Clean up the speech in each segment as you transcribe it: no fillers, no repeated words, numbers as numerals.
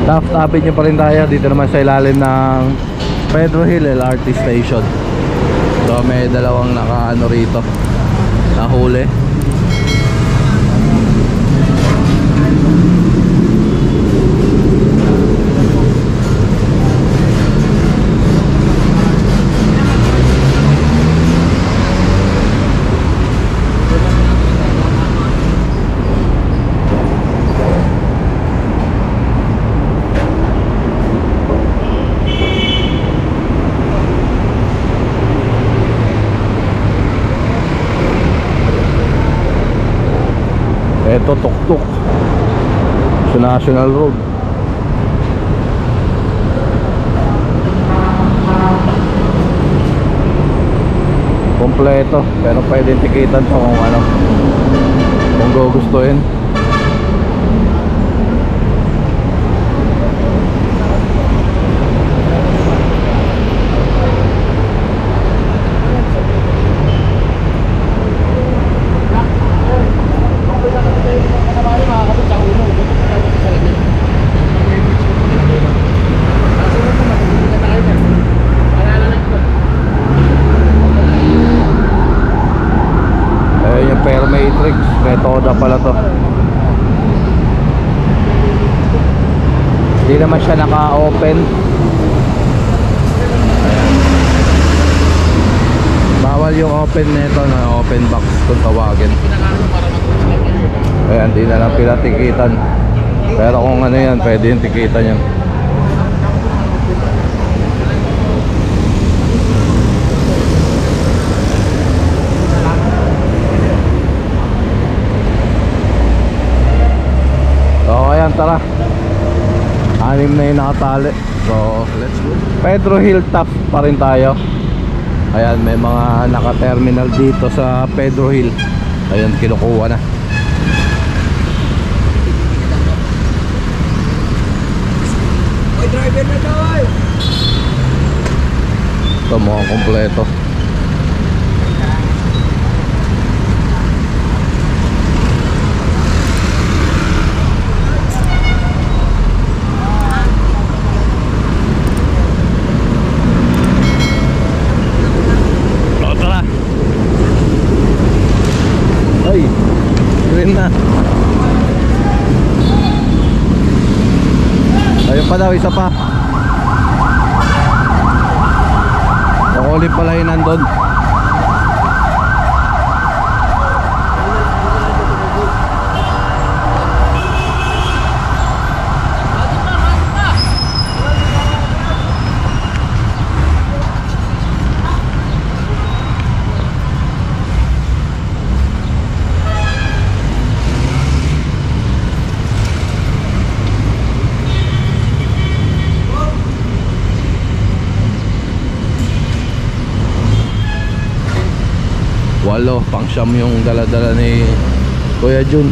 Tapit nyo pa rin tayo dito naman sa ilalim ng Pedro Hill LRT Station. So may dalawang nakaano rito, nahuli. Ito tuktok sa National Road. Kompleto, pero pwedeng tikitan to kung ano, kung gugustuhin. Metoda pala to. Hindi naman siya naka-open. Bawal yung open nito, na open box kung tawagin. Ayan, hindi na lang pinatikitan. Pero kung ano yan, pwede yung tikitan yan. Tara, 6 na yung nakatali. So let's go. Pedro Hill top pa rin tayo. Ayan, may mga naka-terminal dito sa Pedro Hill. Ayan, kinukuha na. Oy, driver na daw. Ito mukhang kompleto. Ayun pa daw, isa pa. Kukulit pala yun nandun. Walo, pang siyam yung dala-dala ni Kuya Jun.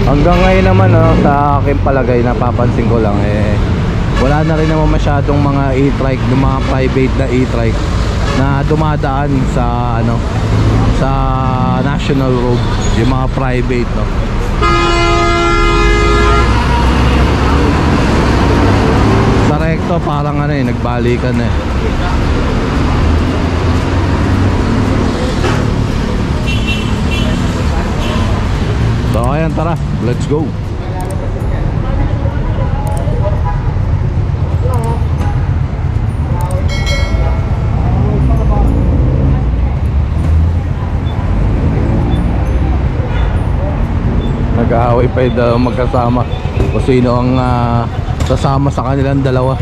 Hanggang ngayon naman sa aking palagay, napapansin ko lang wala na rin naman masyadong mga e-trike, yung mga private na e-trike na dumadaan sa sa National Road, yung mga private sa recto parang nagbalikan So ayan, tara, let's go. Nag-aaway pa yung magkasama kung sino ang sasama sa kanilang dalawa.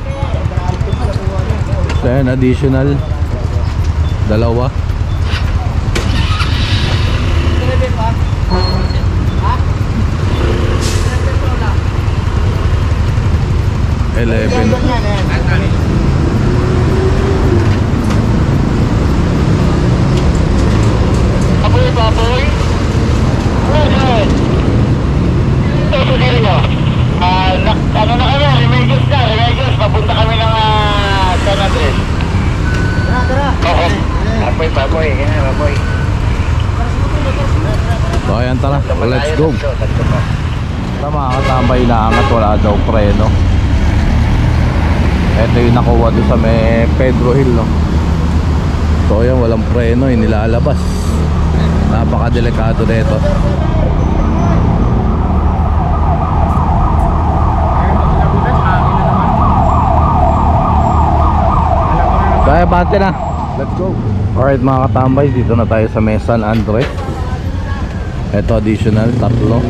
So yan, additional dalawa. $11. Baboy. Listen. Ito sa dili mo. Ano na kami, Remedios. Papunta kami ng San Andres. Tara. Oo. Baboy. So ayan, tara, let's go. Tama, katambay na angat, wala daw preno. Ito yung nakuha doon sa may Pedro Hill, no? So ayan, walang preno, nilalabas. Napakadelikado nito. Kaya bante na. Let's go. Alright mga katambay, dito na tayo sa may San Andres. Ito additional, tatlo.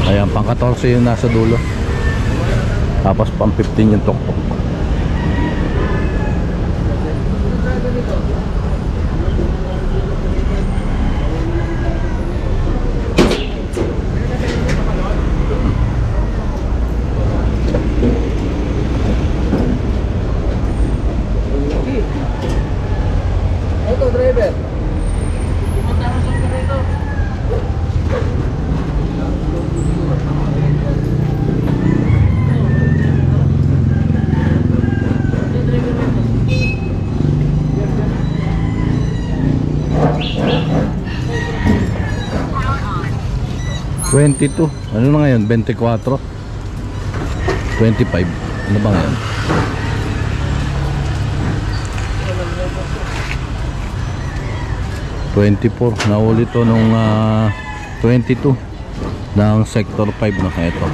Ayan, pang 14 yung nasa dulo. Tapos pang 15 yung tuktok. Ito, driver. 22. Ano na ngayon? 24. 25. Ano ba ngayon? Nahuli to nung 22 ng sector 5 na ito.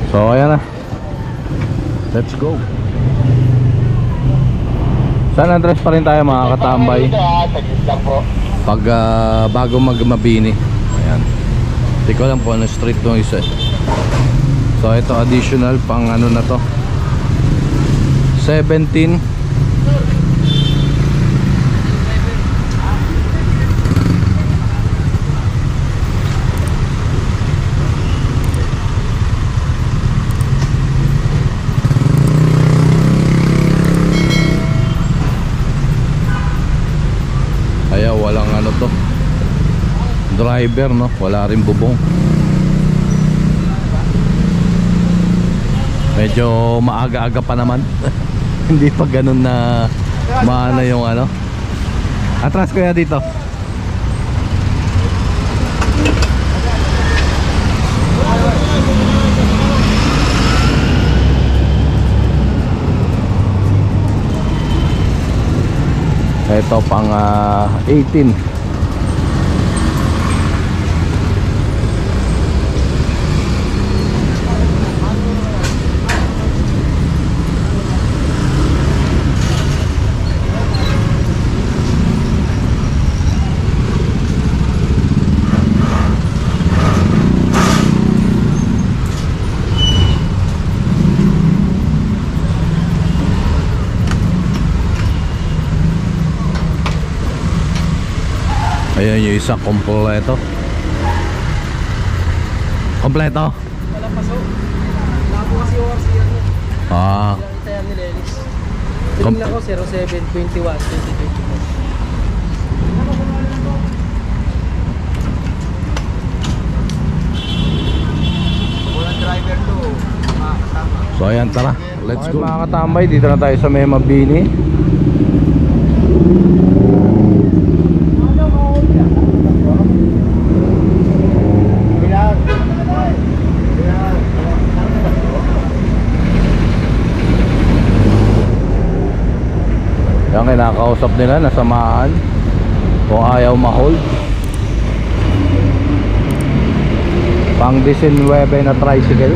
So ayan na. Let's go. San Andres pa rin tayo mga katambay. Pag bago magmabini. Ayan. Hindi ko alam kung ano street nung isa. So ito additional pang ano na to. 17. Kaya walang ano to driver, no? Wala rin bubong. Medyo maaga-aga pa naman. Hindi pa ganun na maana yung ano. Atras kuya dito. Ito pang 18. Ayan yung isa, kompleto. Kompleto? Walang paso. Labo kasi ORC yan. Ah, Ito yan ni Lelis. Kom- Tingnan ko 07, 21, 2024. so ayan, tara. Let's go. Mga katambay, dito na tayo sa may Mabini. Yan, kinakausap nila, nasamaan kung ayaw ma-hold. Pang 19 na tricycle.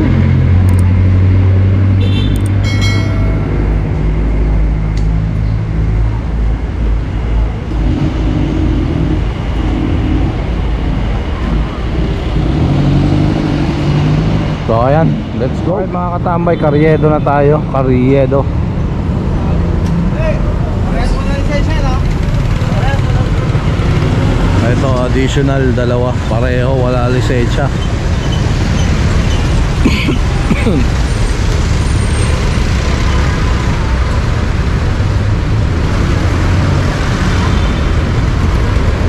So ayan, let's go. Alright, mga katambay, Carriedo na tayo. Carriedo. Ito, additional dalawa. Pareho, wala lisensya.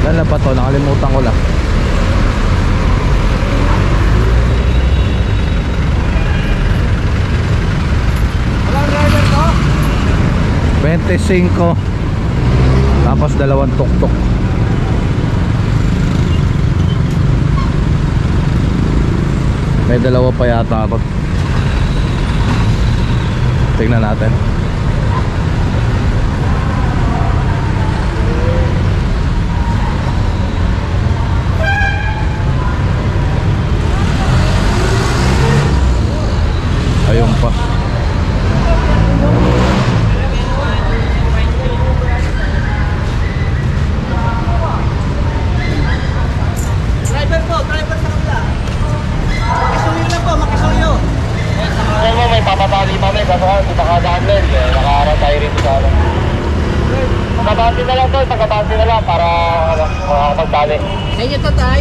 Dala pa to, nakalimutan ko lang. Walang driver to? 25. Tapos dalawang tuktok. May dalawa pa yata ako. Tingnan natin. Ayun pa. Driver po, driver sa kabila. Makisuyo lang po, makisuyo. Alam mo, may papatali pa may kaso hindi nakadaan lang. Nakaharap tayo rito sa ano. Pagkabati na lang to, pagkabati na lang para makakapagtali. Sa inyo to, tay?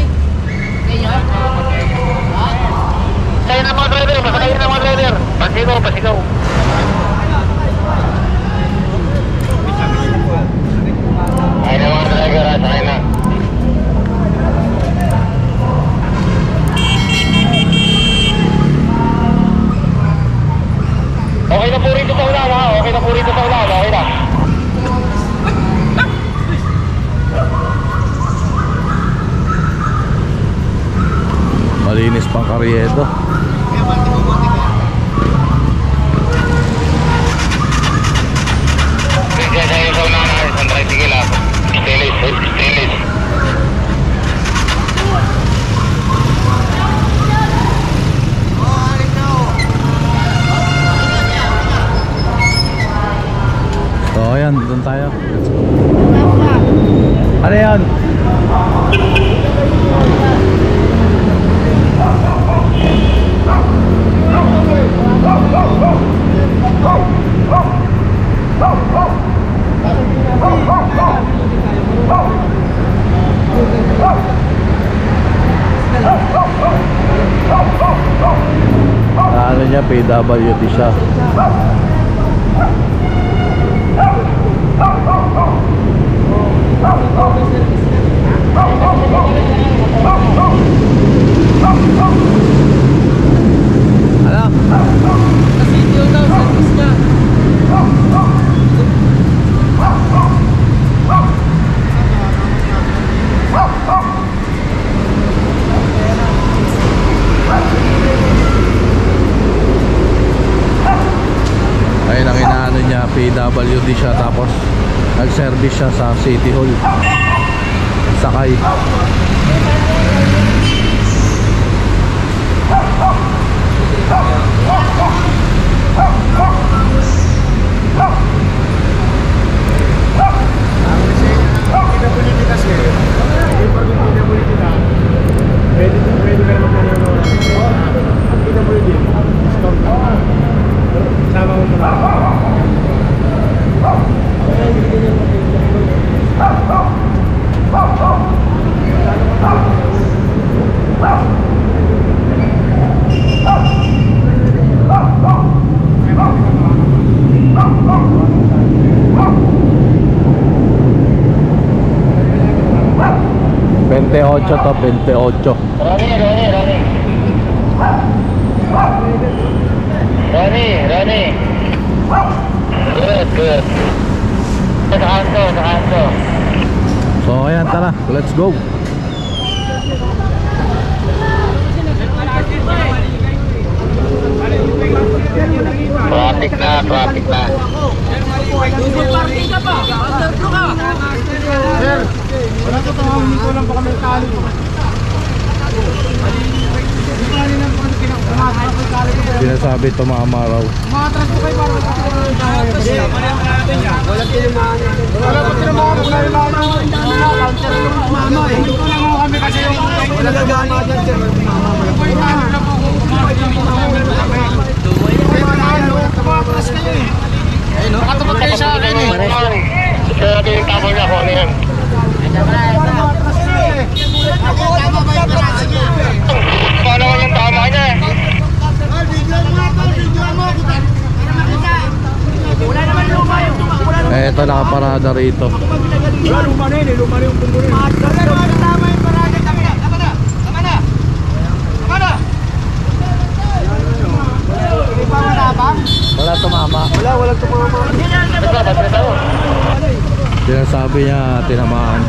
Sa inyo? Ha? Kayo na mga driver, masakayin na mga driver. Pasigaw, pasigaw. Ay na mga driver, sakay na. Okay na po rito sa ulan, ha? Okay na po rito sa ulan, okay na. Malinis pang Carriedo. Kaya sa'yo sa ulan na isang tricycle ako. Stainless. So ayan, doon tayo. Let's go. Ano yan? Ano niya, PWD siya. Ano? Kasi yun daw, service niya. Ayun ang inaano niya, PWD siya, tapos nag-service siya sa City Hall. Sakay. 28 to, 28. Ronnie. Good. Sa kanto. So ayan, tara, let's go. Traffic na. Parking ka pa. Underflow ka. Sir, wala ko ito. Hindi ko lang baka may tali. Sinasabi tumama raw. Umatras ko kayo para walang tinamaan. Wala ko tinamaan. Wala yung counter yung mama. Hindi ko lang ako kami kasi yung wala gagana dyan, sir. Umatras kayo eh. Nakatapat kayo sa akin eh. Ito natin yung tama niya kung ano yan. Paano ko yung tama niya eh? Ito nakaparada rito. Luma na yung punggo rin. Tama yung parada. Tama na. Hindi pa manabang? Wala tumama. Walang tumama. Sinasabi niya tinamaan.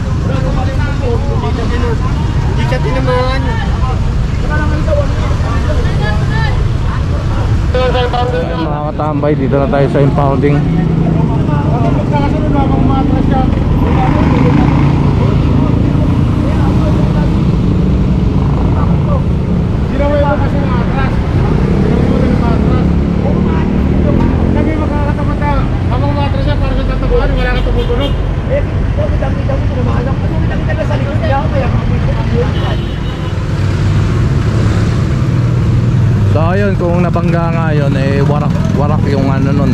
Hindi siya tinamaan. Mga katambay, dito na tayo sa impounding. Magkakasunod na akong umatras siya. Sinaway mo kasi ng atras. Sabi makakatapat na habang umatras siya para sa tatapuan, wala ka tumutunog. Dami-dami ko naman. Dami-dami na sa likod niya. Kaya So ayun, kung nabangga nga yun, warak yung ano nun.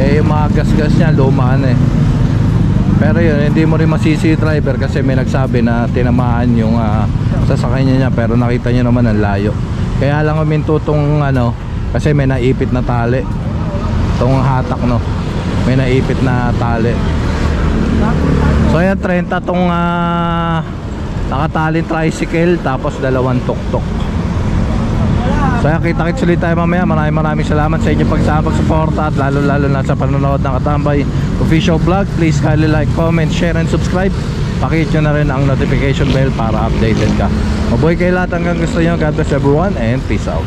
Yung mga gas-gas niya, lumaan eh. Pero yun, hindi mo rin masisi driver kasi may nagsabi na tinamaan yung sasakyan niya, pero nakita niyo naman ang layo. Kaya lang huminto tong ano, kasi may naipit na tali. Tong hatak, no, may naipit na tali. So ayan, 30 tong nakataling tricycle, tapos 2 tuktok. So kita-kits ulit tayo mamaya. Maraming salamat sa inyong pagsama-suporta at lalo na sa panonood ng Katambay Official Vlog. Please kindly like, comment, share and subscribe. Pakihit nyo na rin ang notification bell para updated ka. Mabuhay kayo lahat hanggang gusto nyo. God bless everyone and peace out.